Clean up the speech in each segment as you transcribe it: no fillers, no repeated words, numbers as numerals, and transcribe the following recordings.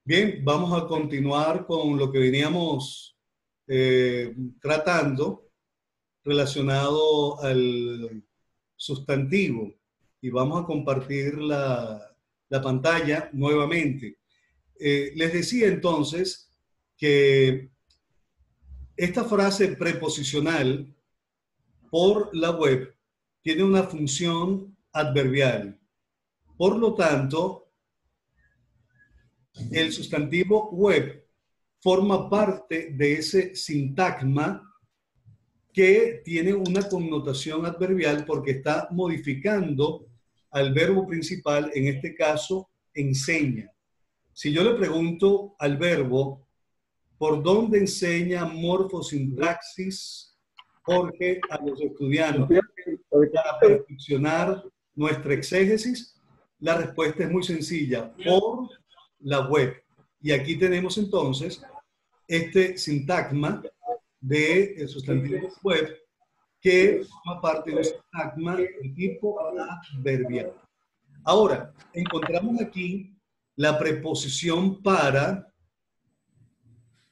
Bien, vamos a continuar con lo que veníamos tratando relacionado al sustantivo y vamos a compartir la pantalla nuevamente. Les decía entonces que esta frase preposicional por la web tiene una función adverbial. Por lo tanto, el sustantivo web forma parte de ese sintagma que tiene una connotación adverbial porque está modificando al verbo principal, en este caso, enseña. Si yo le pregunto al verbo, ¿por dónde enseña morfosintaxis Jorge a los estudiantes para perfeccionar nuestra exégesis? La respuesta es muy sencilla, por la web. Y aquí tenemos entonces este sintagma del sustantivo web que forma parte de un sintagma de tipo adverbial. Ahora, encontramos aquí la preposición para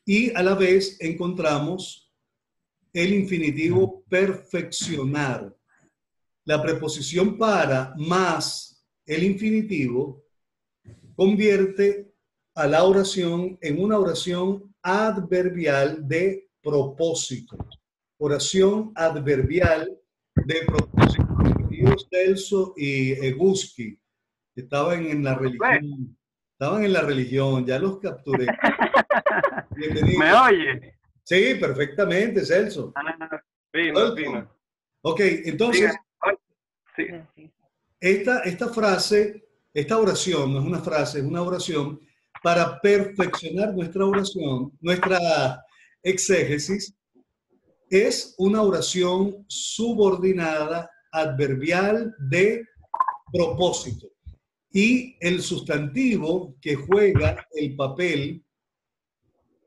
y a la vez encontramos el infinitivo perfeccionar. La preposición para más el infinitivo convierte a la oración en una oración adverbial de propósito. Oración adverbial de propósito. Celso y Eguski estaban en la religión. Estaban en la religión, ya los capturé. Bienvenido. ¿Me oye? Sí, perfectamente, Celso. Fino, fino. Ok, entonces, sí. esta frase, esta oración, no es una frase, es una oración para perfeccionar nuestra oración, nuestra exégesis, es una oración subordinada adverbial de propósito. Y el sustantivo que juega el papel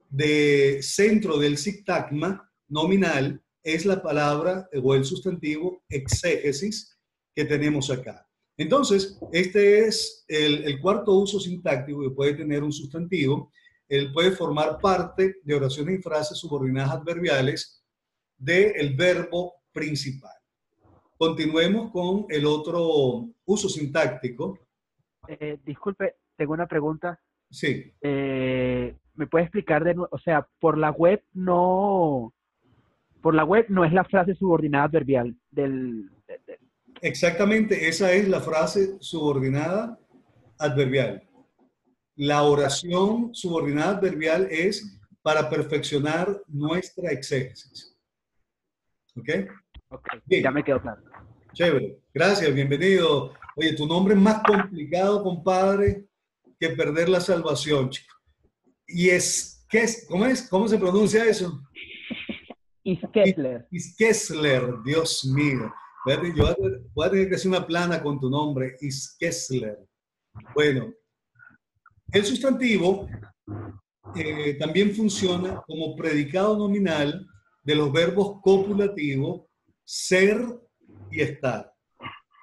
de centro del sintagma nominal es la palabra o el sustantivo exégesis que tenemos acá. Entonces, este es el cuarto uso sintáctico que puede tener un sustantivo. Él puede formar parte de oraciones y frases subordinadas adverbiales del verbo principal. Continuemos con el otro uso sintáctico. Disculpe, tengo una pregunta. Sí. ¿Me puede explicar de nuevo? O sea, por la web no es la frase subordinada adverbial del... Exactamente, esa es la frase subordinada adverbial. La oración subordinada adverbial es para perfeccionar nuestra exégesis. ¿Ok? Bien. Ya me quedó claro. Chévere. Gracias, bienvenido. Oye, tu nombre es más complicado, compadre, que perder la salvación, chico. Y ¿cómo se pronuncia eso? Iskessler. Iskessler, Dios mío. Yo voy a tener que hacer una plana con tu nombre, Iskessler. Bueno, el sustantivo también funciona como predicado nominal de los verbos copulativo, ser y estar.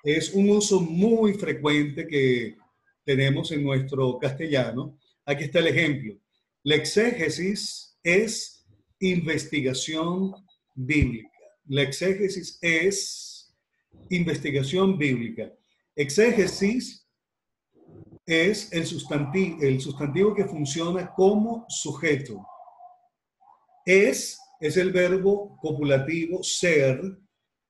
Es un uso muy frecuente que tenemos en nuestro castellano. Aquí está el ejemplo. La exégesis es investigación bíblica. La exégesis es investigación bíblica. Exégesis es el sustantivo que funciona como sujeto. Es el verbo copulativo ser,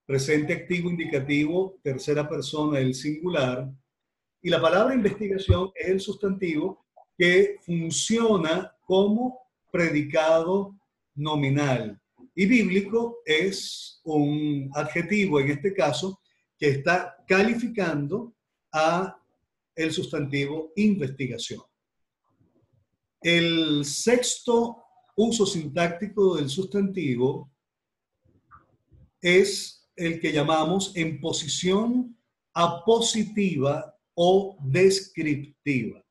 presente activo indicativo, tercera persona del singular. Y la palabra investigación es el sustantivo que funciona como predicado nominal. Y bíblico es un adjetivo, en este caso, que está calificando a el sustantivo investigación. El sexto uso sintáctico del sustantivo es el que llamamos en posición apositiva o descriptiva.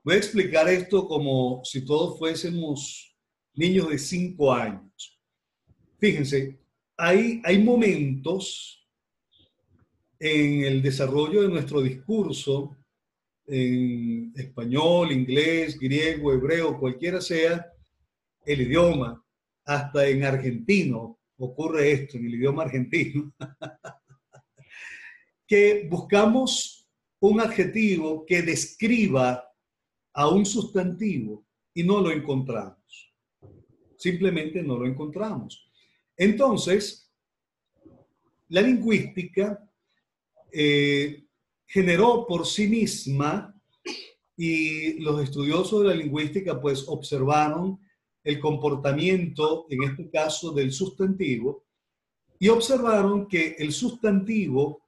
Voy a explicar esto como si todos fuésemos niños de 5 años. Fíjense, hay momentos en el desarrollo de nuestro discurso en español, inglés, griego, hebreo, cualquiera sea el idioma, hasta en argentino ocurre esto, en el idioma argentino, que buscamos un adjetivo que describa a un sustantivo y no lo encontramos. Simplemente no lo encontramos. Entonces, la lingüística generó por sí misma, y los estudiosos de la lingüística pues observaron el comportamiento, en este caso del sustantivo, y observaron que el sustantivo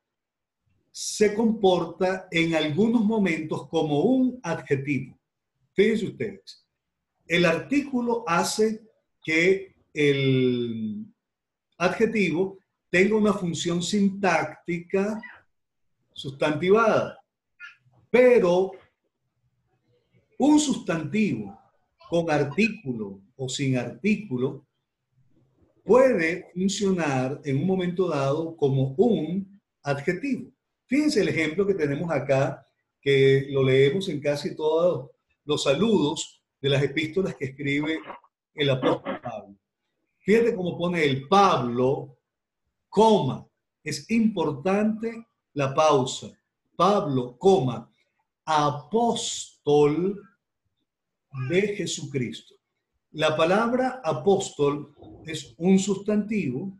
se comporta en algunos momentos como un adjetivo. Fíjense ustedes, el artículo hace que el adjetivo tenga una función sintáctica sustantivada, pero un sustantivo con artículo o sin artículo puede funcionar en un momento dado como un adjetivo. Fíjense el ejemplo que tenemos acá, que lo leemos en casi todos los saludos de las epístolas que escribe el apóstol Pablo. Fíjate cómo pone el Pablo, coma. Es importante la pausa. Pablo, coma, apóstol de Jesucristo. La palabra apóstol es un sustantivo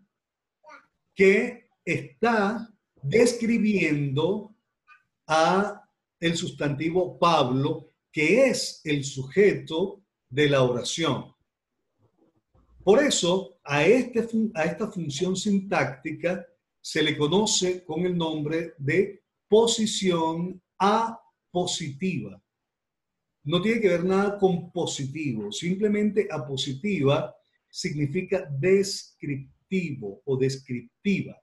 que está describiendo a el sustantivo Pablo, que es el sujeto de la oración. Por eso, a esta función sintáctica se le conoce con el nombre de posición apositiva. No tiene que ver nada con positivo, simplemente apositiva significa descriptivo o descriptiva.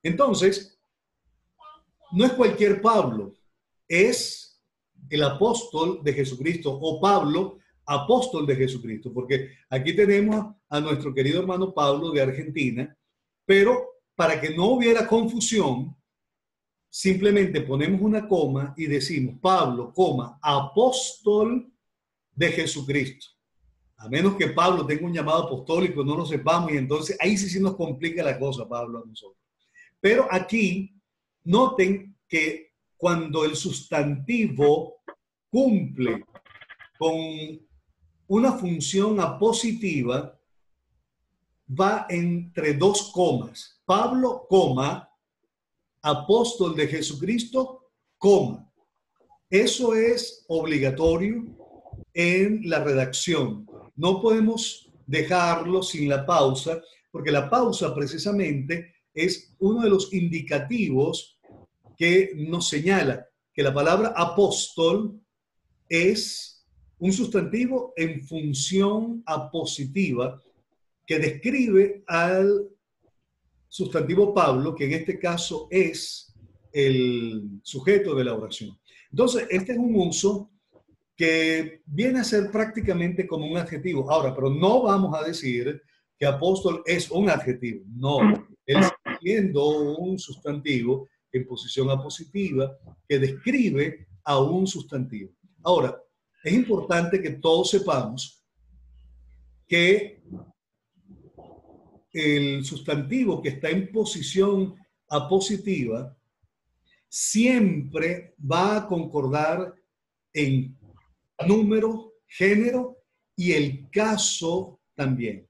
Entonces, no es cualquier Pablo, es el apóstol de Jesucristo o Pablo, apóstol de Jesucristo, porque aquí tenemos a nuestro querido hermano Pablo de Argentina, pero para que no hubiera confusión, simplemente ponemos una coma y decimos Pablo, coma, apóstol de Jesucristo. A menos que Pablo tenga un llamado apostólico, no lo sepamos, y entonces ahí sí nos complica la cosa, Pablo, a nosotros. Pero aquí, noten que cuando el sustantivo cumple con una función apositiva, va entre dos comas. Pablo, coma, apóstol de Jesucristo, coma. Eso es obligatorio en la redacción. No podemos dejarlo sin la pausa, porque la pausa precisamente es uno de los indicativos que nos señala que la palabra apóstol es un sustantivo en función apositiva que describe al sustantivo Pablo, que en este caso es el sujeto de la oración. Entonces, este es un uso que viene a ser prácticamente como un adjetivo. Ahora, pero no vamos a decir que apóstol es un adjetivo. No, él está siendo un sustantivo en posición apositiva que describe a un sustantivo. Ahora, es importante que todos sepamos que el sustantivo que está en posición apositiva siempre va a concordar en número, género y el caso también.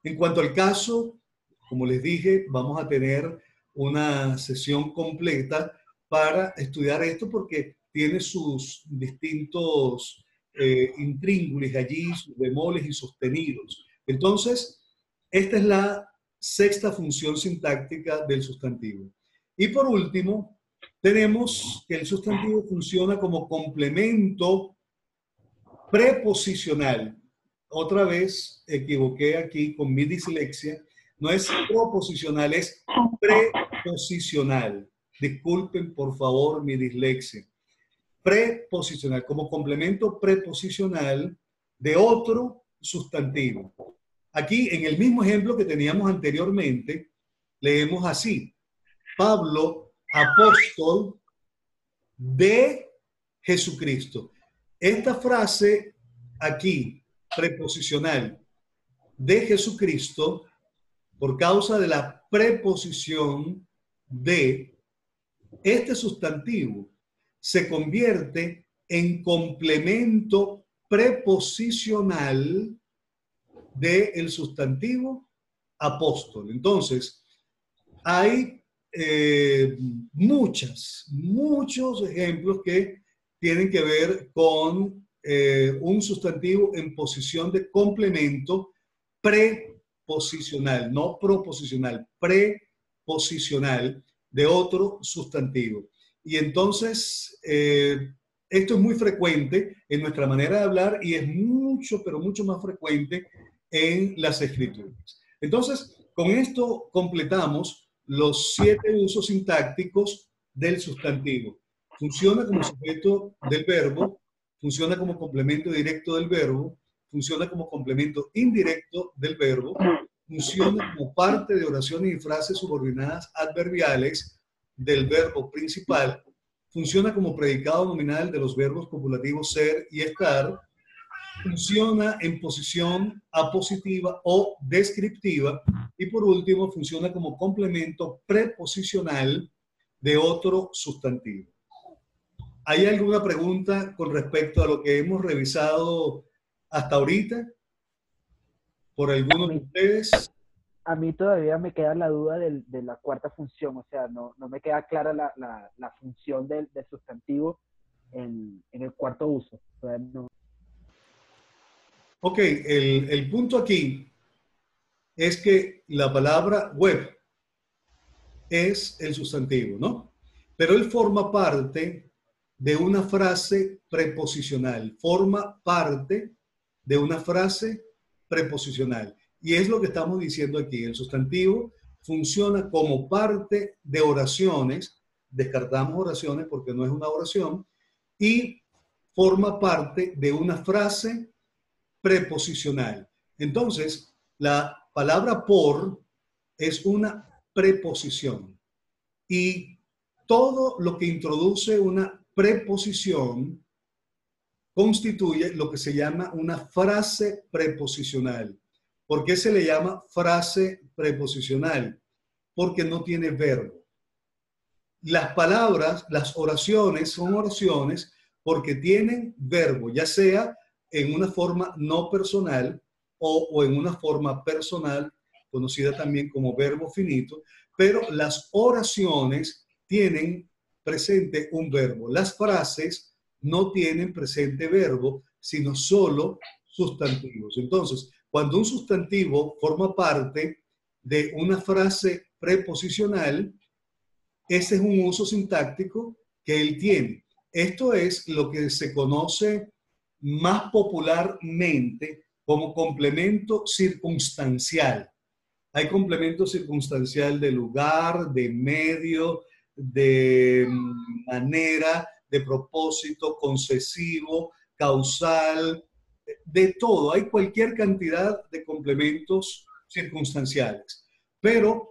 En cuanto al caso, como les dije, vamos a tener una sesión completa para estudiar esto porque tiene sus distintos intríngulis allí, sus bemoles y sostenidos. Entonces, esta es la sexta función sintáctica del sustantivo. Y por último, tenemos que el sustantivo funciona como complemento preposicional. Otra vez equivoqué aquí con mi dislexia. No es proposicional, es preposicional. Disculpen, por favor, mi dislexia. Preposicional, como complemento preposicional de otro sustantivo. Aquí, en el mismo ejemplo que teníamos anteriormente, leemos así. Pablo, apóstol de Jesucristo. Esta frase aquí, preposicional, de Jesucristo, por causa de la preposición de este sustantivo, se convierte en complemento preposicional del sustantivo apóstol. Entonces, hay muchos ejemplos que tienen que ver con un sustantivo en posición de complemento preposicional, no proposicional, preposicional de otro sustantivo. Y entonces, esto es muy frecuente en nuestra manera de hablar y es mucho, pero mucho más frecuente en las escrituras. Entonces, con esto completamos los 7 usos sintácticos del sustantivo. Funciona como sujeto del verbo, funciona como complemento directo del verbo, funciona como complemento indirecto del verbo, funciona como parte de oraciones y frases subordinadas adverbiales del verbo principal, funciona como predicado nominal de los verbos copulativos ser y estar, funciona en posición apositiva o descriptiva y por último funciona como complemento preposicional de otro sustantivo. ¿Hay alguna pregunta con respecto a lo que hemos revisado hasta ahorita por algunos de ustedes? A mí todavía me queda la duda de la cuarta función, o sea, no me queda clara la función del sustantivo en el cuarto uso. O sea, no. Ok, el punto aquí es que la palabra web es el sustantivo, ¿no? Pero él forma parte de una frase preposicional, forma parte de una frase preposicional. Y es lo que estamos diciendo aquí. El sustantivo funciona como parte de oraciones, descartamos oraciones porque no es una oración, y forma parte de una frase preposicional. Entonces, la palabra por es una preposición y todo lo que introduce una preposición constituye lo que se llama una frase preposicional. ¿Por qué se le llama frase preposicional? Porque no tiene verbo. Las palabras, las oraciones son oraciones porque tienen verbo, ya sea en una forma no personal o en una forma personal, conocida también como verbo finito, pero las oraciones tienen presente un verbo. Las frases no tienen presente verbo, sino solo sustantivos. Entonces, cuando un sustantivo forma parte de una frase preposicional, ese es un uso sintáctico que él tiene. Esto es lo que se conoce más popularmente como complemento circunstancial. Hay complemento circunstancial de lugar, de medio, de manera, de propósito, concesivo, causal, de todo. Hay cualquier cantidad de complementos circunstanciales. Pero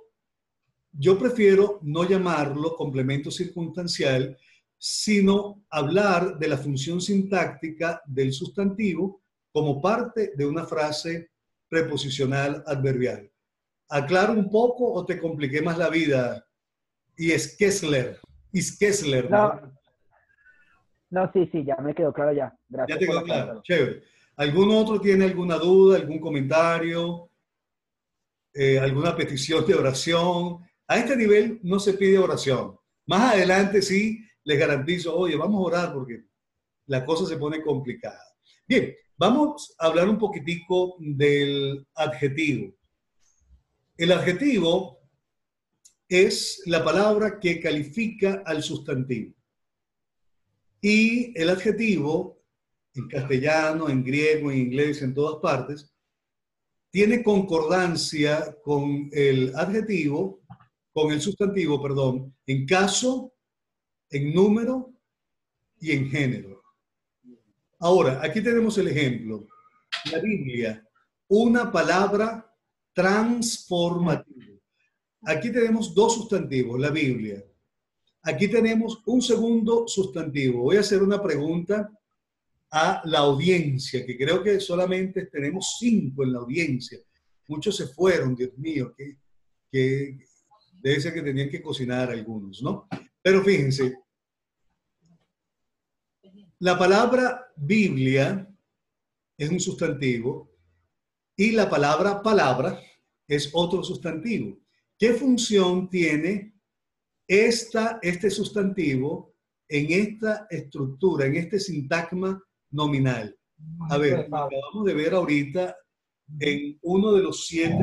yo prefiero no llamarlo complemento circunstancial, sino hablar de la función sintáctica del sustantivo como parte de una frase preposicional adverbial. ¿Aclaro un poco o te compliqué más la vida? Y es Kessler. ¿No? No, sí, ya me quedó claro ya. Ya Gracias te por quedó claro. aclararlo. Chévere. ¿Algún otro tiene alguna duda, algún comentario, alguna petición de oración? A este nivel no se pide oración. Más adelante sí les garantizo, oye, vamos a orar porque la cosa se pone complicada. Bien, vamos a hablar un poquitico del adjetivo. El adjetivo es la palabra que califica al sustantivo. Y el adjetivo, en castellano, en griego, en inglés, en todas partes, tiene concordancia con el adjetivo, con el sustantivo, perdón, en caso, en número y en género. Ahora, aquí tenemos el ejemplo. La Biblia, una palabra transformativa. Aquí tenemos dos sustantivos, la Biblia. aquí tenemos un segundo sustantivo. Voy a hacer una pregunta a la audiencia, que creo que solamente tenemos 5 en la audiencia. Muchos se fueron, Dios mío, que debe ser que tenían que cocinar algunos, ¿no? Pero fíjense, la palabra Biblia es un sustantivo y la palabra palabra es otro sustantivo. ¿Qué función tiene este sustantivo en esta estructura, en este sintagma nominal? A ver, acabamos de ver ahorita en uno de los 7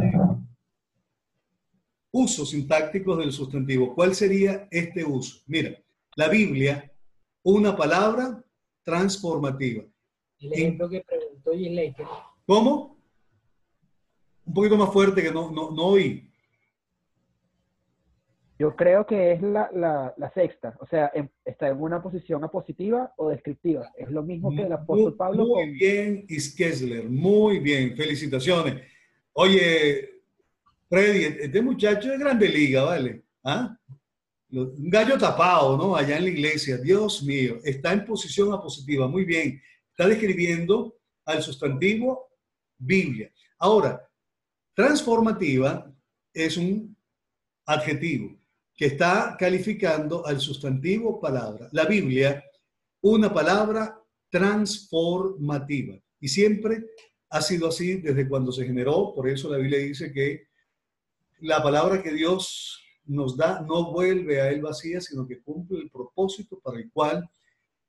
usos sintácticos del sustantivo. ¿Cuál sería este uso? Mira, la Biblia, una palabra transformativa. El ejemplo que preguntó Gisleike. ¿Cómo? Un poquito más fuerte que no oí. Yo creo que es la sexta, o sea, está en una posición apositiva o descriptiva. Es lo mismo que el apóstol Pablo. Muy bien, Iskesler, muy bien, felicitaciones. Oye, Freddy, este muchacho es grande liga, ¿vale? ¿Ah? Un gallo tapado, ¿no? Allá en la iglesia, Dios mío, está en posición apositiva, muy bien. Está describiendo al sustantivo Biblia. Ahora, transformativa es un adjetivo que está calificando al sustantivo palabra. La Biblia, una palabra transformativa. Y siempre ha sido así desde cuando se generó. Por eso la Biblia dice que la palabra que Dios nos da no vuelve a él vacía, sino que cumple el propósito para el cual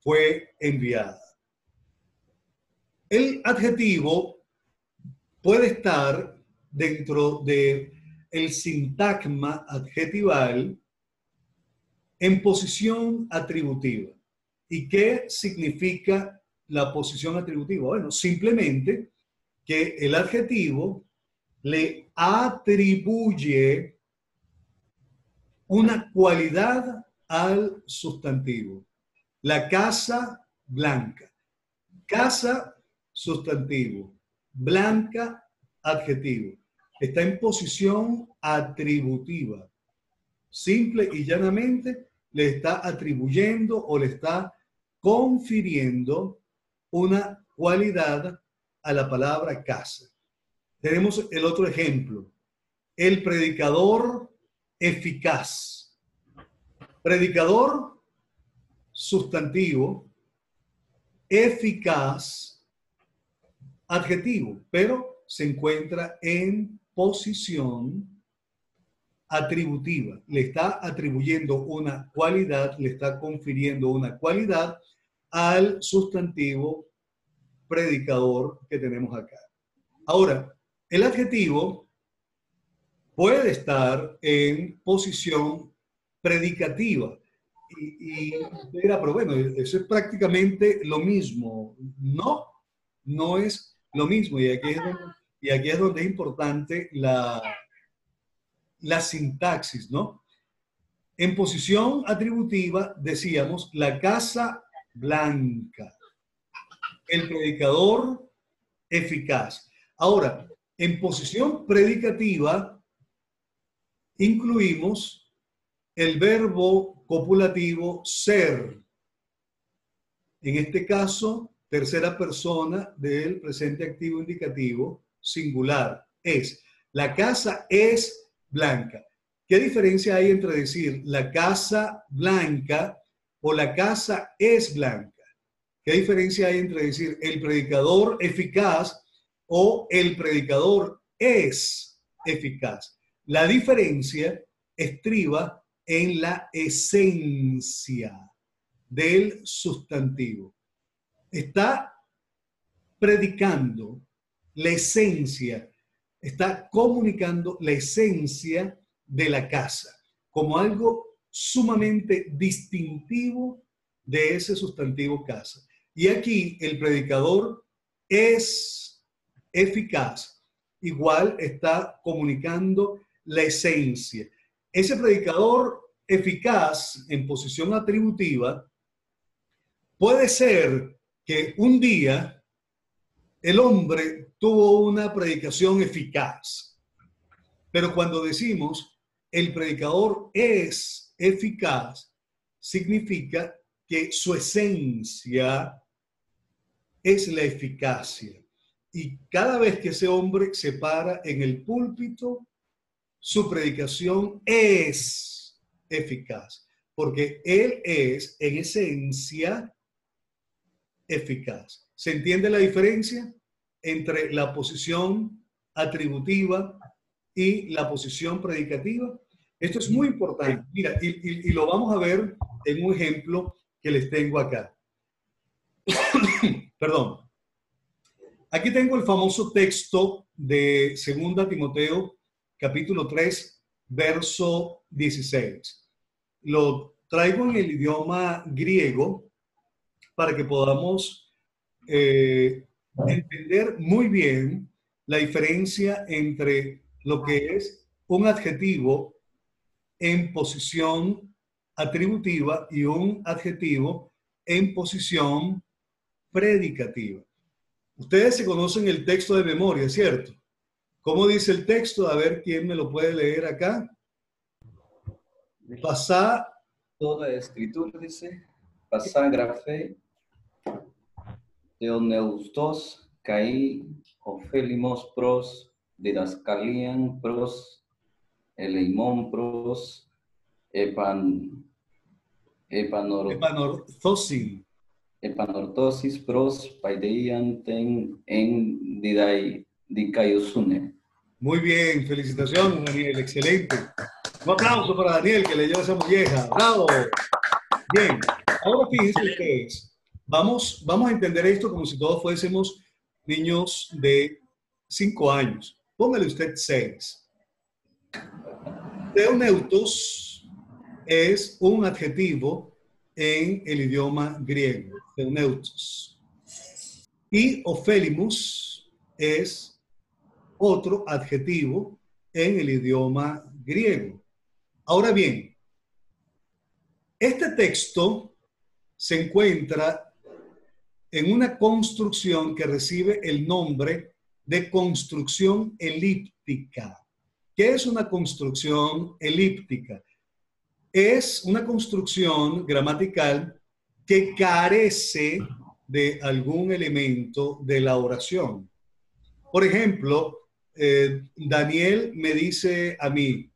fue enviada. El adjetivo puede estar dentro de el sintagma adjetival en posición atributiva. ¿Y qué significa la posición atributiva? Bueno, simplemente que el adjetivo le atribuye una cualidad al sustantivo. La casa blanca. Casa, sustantivo. Blanca, adjetivo. Está en posición atributiva. Simple y llanamente le está atribuyendo o le está confiriendo una cualidad a la palabra casa. Tenemos el otro ejemplo. El predicador eficaz. Predicador, sustantivo. Eficaz, adjetivo, pero se encuentra en posición atributiva. Le está atribuyendo una cualidad, le está confiriendo una cualidad al sustantivo predicador que tenemos acá. Ahora, el adjetivo puede estar en posición predicativa. Y usted dirá, pero bueno, eso es prácticamente lo mismo. No, no es lo mismo. Y aquí es donde es importante la sintaxis, ¿no? En posición atributiva decíamos la casa blanca, el predicador eficaz. Ahora, en posición predicativa incluimos el verbo copulativo ser. En este caso, tercera persona del presente activo indicativo singular. Es. La casa es blanca. ¿Qué diferencia hay entre decir la casa blanca o la casa es blanca? ¿Qué diferencia hay entre decir el predicador eficaz o el predicador es eficaz? La diferencia estriba en la esencia del sustantivo. Está predicando la esencia, está comunicando la esencia de la casa como algo sumamente distintivo de ese sustantivo casa. Y aquí el predicador es eficaz. Igual está comunicando la esencia. Ese predicador eficaz en posición atributiva puede ser que un día el hombre tuvo una predicación eficaz. Pero cuando decimos el predicador es eficaz, significa que su esencia es la eficacia. Y cada vez que ese hombre se para en el púlpito, su predicación es eficaz, porque él es en esencia eficaz. ¿Se entiende la diferencia entre la posición atributiva y la posición predicativa? Esto es muy importante. Mira, y lo vamos a ver en un ejemplo que les tengo acá. Perdón. Aquí tengo el famoso texto de 2 Timoteo, capítulo 3, verso 16. Lo traigo en el idioma griego para que podamos entender muy bien la diferencia entre lo que es un adjetivo en posición atributiva y un adjetivo en posición predicativa. Ustedes se conocen el texto de memoria, ¿cierto? ¿Cómo dice el texto? A ver, ¿quién me lo puede leer acá? Pasá. Toda escritura dice, pasá grafé, Theoneustos, kai, Ofélimos pros, Didascalian pros, Eleimon pros, Epanorthosin. Epanortosis pros, Paideian ten en dicaiosune. Muy bien, felicitaciones, Daniel, excelente. Un aplauso para Daniel, que leyó esa molleja. ¡Bravo! Bien, ahora fíjense ustedes. Vamos a entender esto como si todos fuésemos niños de 5 años. Póngale usted 6. Theoneutos es un adjetivo en el idioma griego. Theoneutos. Y Ofélimus es otro adjetivo en el idioma griego. Ahora bien, este texto se encuentra en una construcción que recibe el nombre de construcción elíptica. ¿Qué es una construcción elíptica? Es una construcción gramatical que carece de algún elemento de la oración. Por ejemplo, Daniel me dice a mí,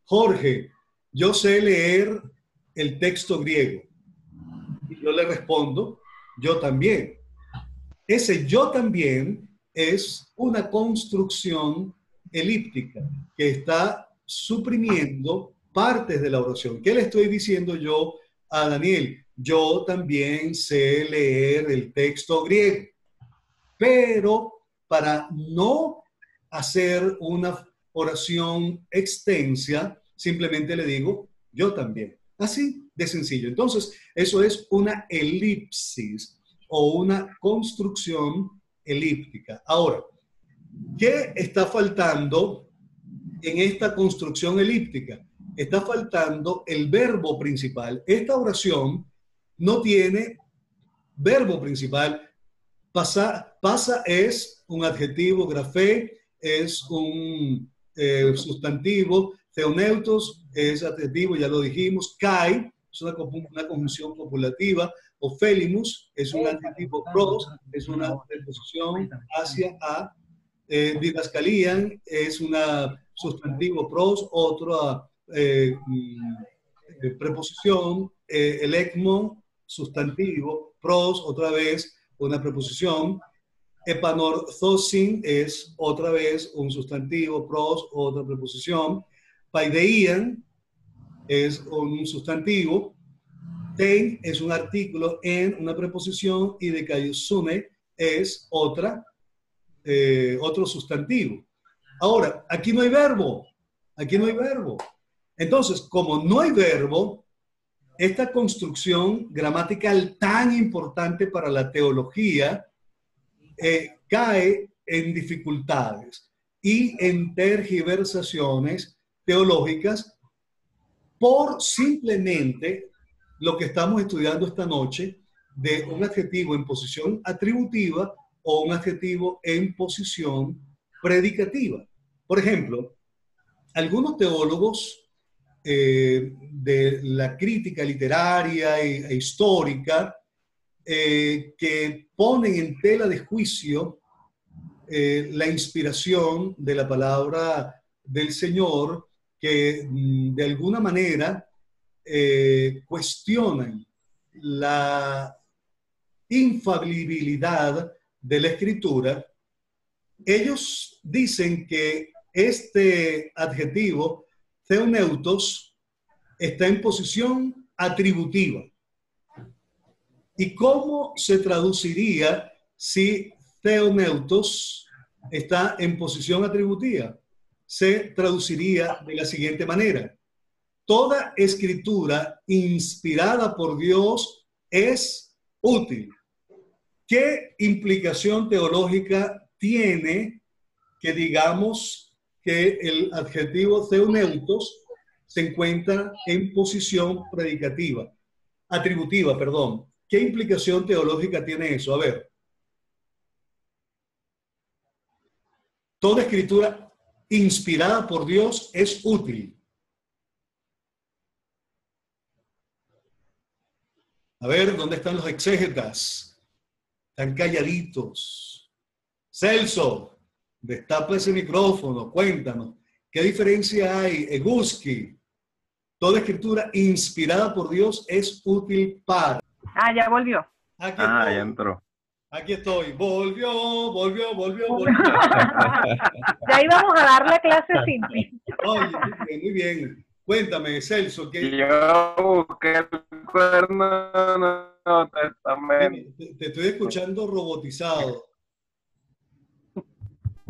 Jorge, yo sé leer el texto griego. Y yo le respondo, yo también. Ese yo también es una construcción elíptica que está suprimiendo partes de la oración. ¿Qué le estoy diciendo yo a Daniel? Yo también sé leer el texto griego, pero para no hacer una oración extensa, simplemente le digo, yo también. Así de sencillo. Entonces, eso es una elipsis o una construcción elíptica. Ahora, ¿qué está faltando en esta construcción elíptica? Está faltando el verbo principal. Esta oración no tiene verbo principal. Pasa es un adjetivo, grafé es un sustantivo, theoneutos es adjetivo, ya lo dijimos, kai es una conjunción copulativa, ofélimus es un adjetivo, pros es una preposición hacia a, didascalian es un sustantivo, pros, otra preposición, elecmon, sustantivo, pros, otra vez una preposición, epanorthosin es otra vez un sustantivo, pros, otra preposición, paideian es un sustantivo, ten es un artículo en una preposición y decaiosune es otro sustantivo. Ahora, aquí no hay verbo, Entonces, como no hay verbo, esta construcción gramatical tan importante para la teología cae en dificultades y en tergiversaciones teológicas por simplemente lo que estamos estudiando esta noche de un adjetivo en posición atributiva o un adjetivo en posición predicativa. Por ejemplo, algunos teólogos de la crítica literaria e histórica que ponen en tela de juicio la inspiración de la palabra del Señor, que de alguna manera cuestionan la infalibilidad de la Escritura. Ellos dicen que este adjetivo, theoneutos, está en posición atributiva. ¿Y cómo se traduciría si theoneutos está en posición atributiva? Se traduciría de la siguiente manera: toda escritura inspirada por Dios es útil. ¿Qué implicación teológica tiene que digamos que el adjetivo theoneutos se encuentra en posición atributiva, perdón? ¿Qué implicación teológica tiene eso? A ver. Toda escritura inspirada por Dios es útil. A ver, ¿dónde están los exégetas? Están calladitos. Celso, destapa ese micrófono, cuéntanos. ¿Qué diferencia hay? Eguski, toda escritura inspirada por Dios es útil para... Ya volvió. Aquí Ah, estoy. ya entró. Aquí estoy. Volvió. Ya íbamos a dar la clase simple. Oye, muy bien. Cuéntame, Celso, ¿qué? Yo busqué el cuaderno del Nuevo Testamento. Te estoy escuchando robotizado.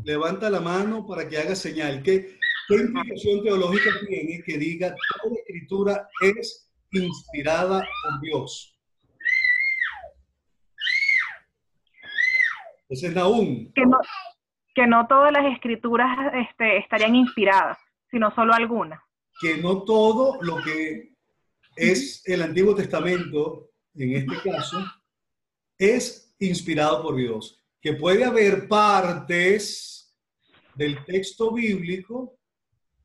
Levanta la mano para que haga señal. ¿Qué implicación teológica tiene que diga toda escritura es inspirada por Dios? Ese es Nahum. Que no todas las escrituras estarían inspiradas, sino solo algunas. Que no todo lo que es el Antiguo Testamento, en este caso, es inspirado por Dios. Que puede haber partes del texto bíblico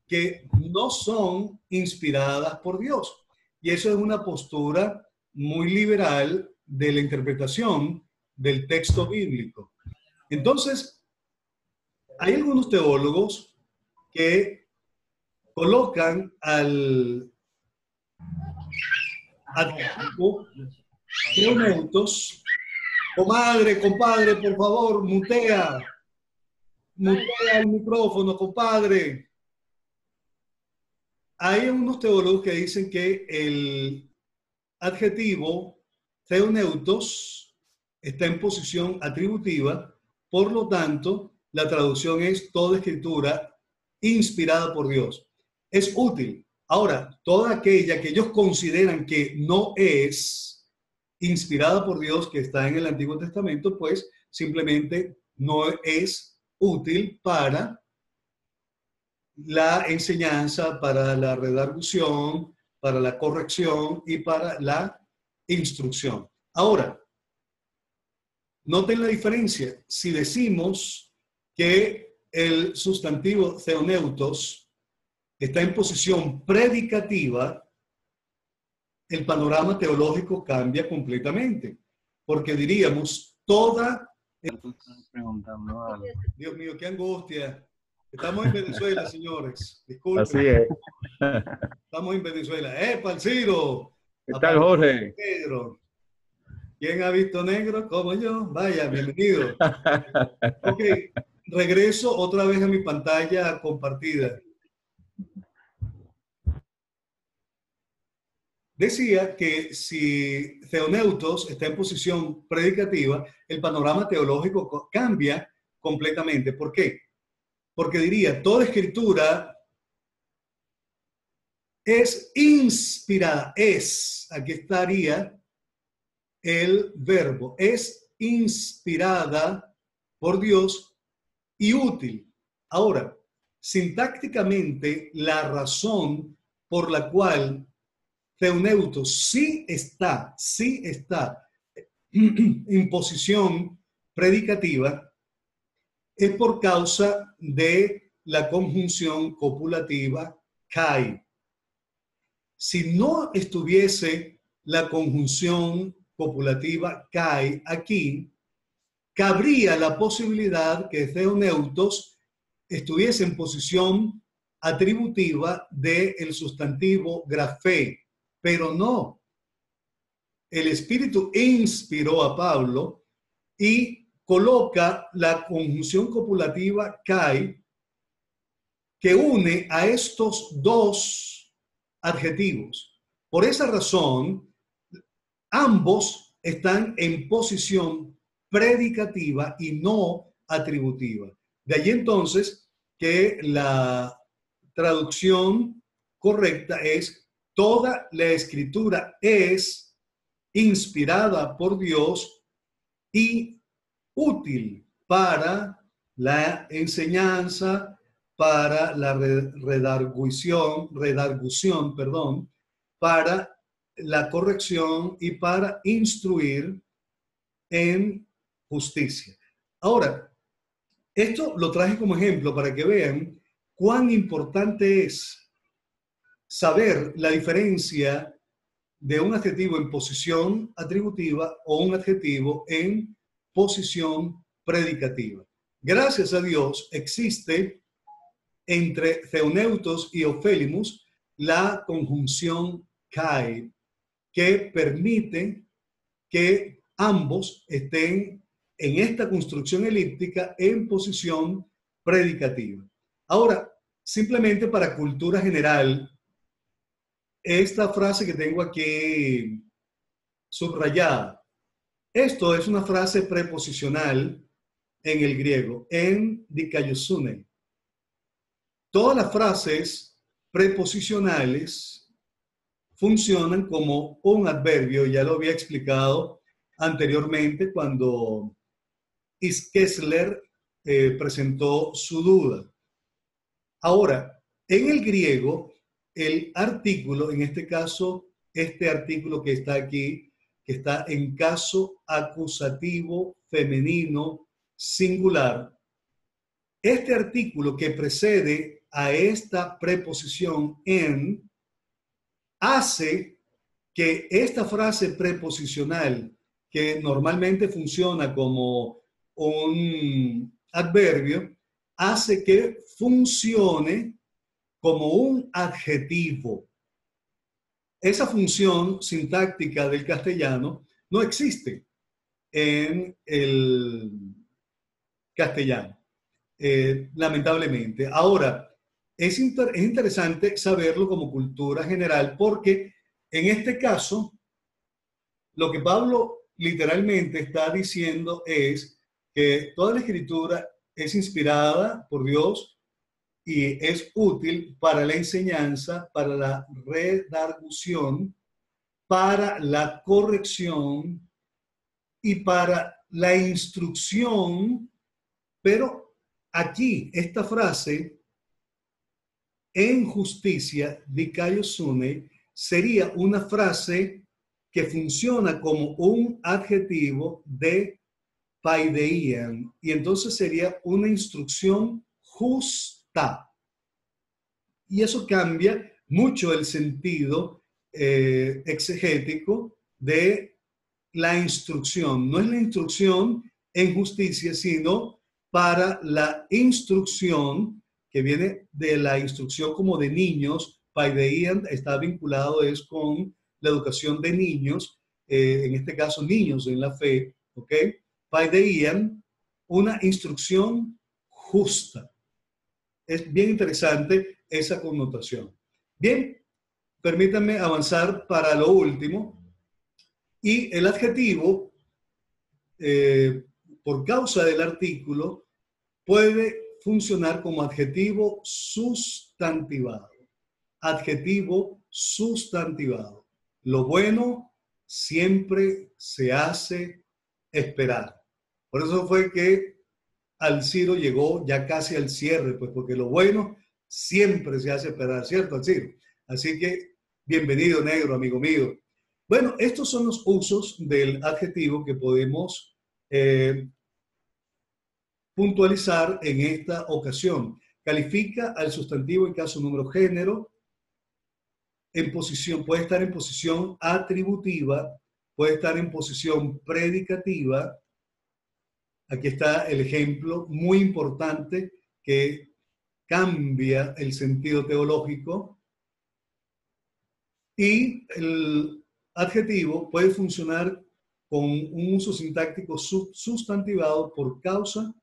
que no son inspiradas por Dios. Y eso es una postura muy liberal de la interpretación del texto bíblico. Entonces, hay algunos teólogos que colocan al adjetivo theoneutos. Comadre, compadre, por favor, mutea el micrófono, compadre. Hay unos teólogos que dicen que el adjetivo theoneutos está en posición atributiva, por lo tanto, la traducción es toda escritura inspirada por Dios. Es útil. Ahora, toda aquella que ellos consideran que no es inspirada por Dios, que está en el Antiguo Testamento, pues simplemente no es útil para la enseñanza, para la redargución, para la corrección y para la instrucción. Ahora, noten la diferencia. Si decimos que el sustantivo theoneutos está en posición predicativa, el panorama teológico cambia completamente, porque diríamos toda... Dios mío, qué angustia. Estamos en Venezuela, señores. Disculpen. Así es. Estamos en Venezuela. Palciro! ¿Qué tal, Jorge? Pedro. ¿Quién ha visto negro como yo? Vaya, bienvenido. Ok, regreso otra vez a mi pantalla compartida. Decía que si theoneutos está en posición predicativa, el panorama teológico cambia completamente. ¿Por qué? Porque diría, toda escritura es inspirada. Aquí estaría el verbo, es inspirada por Dios y útil. Ahora, sintácticamente, la razón por la cual theoneutos sí está en posición predicativa es por causa de la conjunción copulativa kai. si no estuviese la conjunción copulativa kai aquí, cabría la posibilidad que theoneutos estuviese en posición atributiva del sustantivo grafé, pero no. El Espíritu inspiró a Pablo y coloca la conjunción copulativa kai que une a estos dos adjetivos. Por esa razón, ambos están en posición predicativa y no atributiva. De allí entonces que la traducción correcta es: toda la escritura es inspirada por Dios y útil para la enseñanza, para la redargución, para la corrección y para instruir en justicia. Ahora, esto lo traje como ejemplo para que vean cuán importante es saber la diferencia de un adjetivo en posición atributiva o un adjetivo en posición predicativa. Gracias a Dios existe entre theoneutos y ofélimos la conjunción kai, que permite que ambos estén en esta construcción elíptica en posición predicativa. Ahora, simplemente para cultura general, esta frase que tengo aquí subrayada, esto es una frase preposicional en el griego, en dikaiosune. Todas las frases preposicionales funcionan como un adverbio, ya lo había explicado anteriormente cuando Iskesler presentó su duda. Ahora, en el griego, el artículo, en este caso, este artículo que está aquí, que está en caso acusativo femenino singular, este artículo que precede a esta preposición en, hace que esta frase preposicional, que normalmente funciona como un adverbio, hace que funcione como un adjetivo. Esa función sintáctica del castellano no existe en el castellano, lamentablemente. Ahora, es interesante saberlo como cultura general porque en este caso, lo que Pablo literalmente está diciendo es que toda la escritura es inspirada por Dios y es útil para la enseñanza, para la redargución, para la corrección y para la instrucción. Pero aquí, esta frase, en justicia, dikaiosune, sería una frase que funciona como un adjetivo de paideian, y entonces sería una instrucción justa. Y eso cambia mucho el sentido exegético de la instrucción. No es la instrucción en justicia, sino para la instrucción que viene de la instrucción como de niños. Paideian está vinculado es con la educación de niños, en este caso niños en la fe, ¿ok? Paideian, una instrucción justa. Es bien interesante esa connotación. Bien, permítanme avanzar para lo último. Y el adjetivo, por causa del artículo, puede funcionar como adjetivo sustantivado. Adjetivo sustantivado. Lo bueno siempre se hace esperar. Por eso fue que Alciro llegó ya casi al cierre, pues porque lo bueno siempre se hace esperar, ¿cierto, Alciro? Así que, bienvenido, negro, amigo mío. Bueno, estos son los usos del adjetivo que podemos puntualizar en esta ocasión. Califica al sustantivo en caso, número, género. en posición, puede estar en posición atributiva, puede estar en posición predicativa. Aquí está el ejemplo muy importante que cambia el sentido teológico. Y el adjetivo puede funcionar con un uso sintáctico sustantivado por causa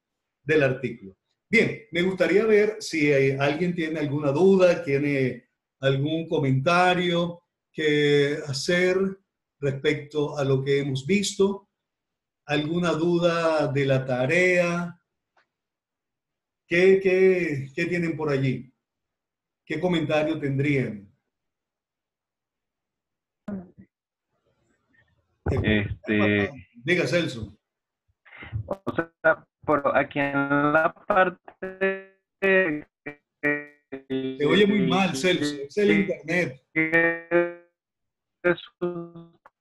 del artículo. Bien, me gustaría ver si alguien tiene alguna duda, tiene algún comentario que hacer respecto a lo que hemos visto, alguna duda de la tarea. ¿Qué tienen por allí? ¿Qué comentario tendrían? Diga, Celso. O sea, por aquí en la parte Se oye muy mal, Celso. Es el internet.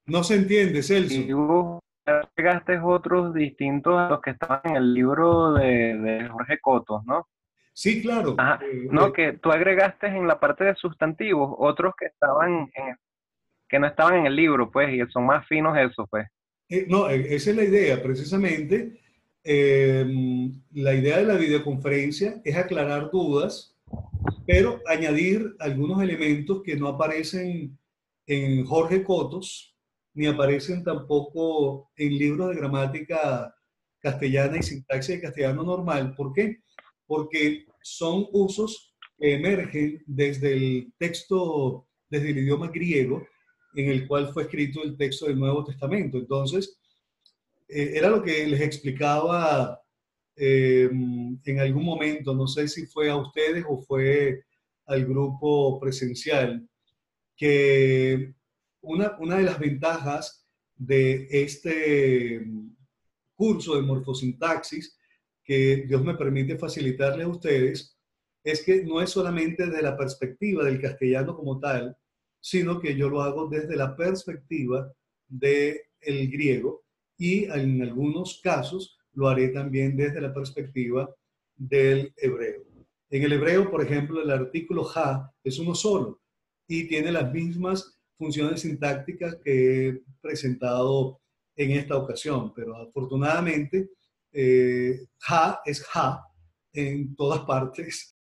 No se entiende, Celso. Y vos agregaste otros distintos a los que estaban en el libro de Jorge Cotos, ¿no? Sí, claro. Ajá. No, que tú agregaste en la parte de sustantivos otros que que no estaban en el libro, pues, y son más finos esos, pues. No, esa es la idea, precisamente. La idea de la videoconferencia es aclarar dudas, pero añadir algunos elementos que no aparecen en Jorge Cotos, ni aparecen tampoco en libros de gramática castellana y sintaxis de castellano normal. ¿Por qué? Porque son usos que emergen desde el texto, desde el idioma griego, en el cual fue escrito el texto del Nuevo Testamento. Entonces, era lo que les explicaba en algún momento, no sé si fue a ustedes o fue al grupo presencial, que una de las ventajas de este curso de morfosintaxis que Dios me permite facilitarle a ustedes es que no es solamente desde la perspectiva del castellano como tal, sino que yo lo hago desde la perspectiva del griego y en algunos casos lo haré también desde la perspectiva del hebreo. En el hebreo, por ejemplo, el artículo ha es uno solo y tiene las mismas funciones sintácticas que he presentado en esta ocasión, pero afortunadamente ha es ha en todas partes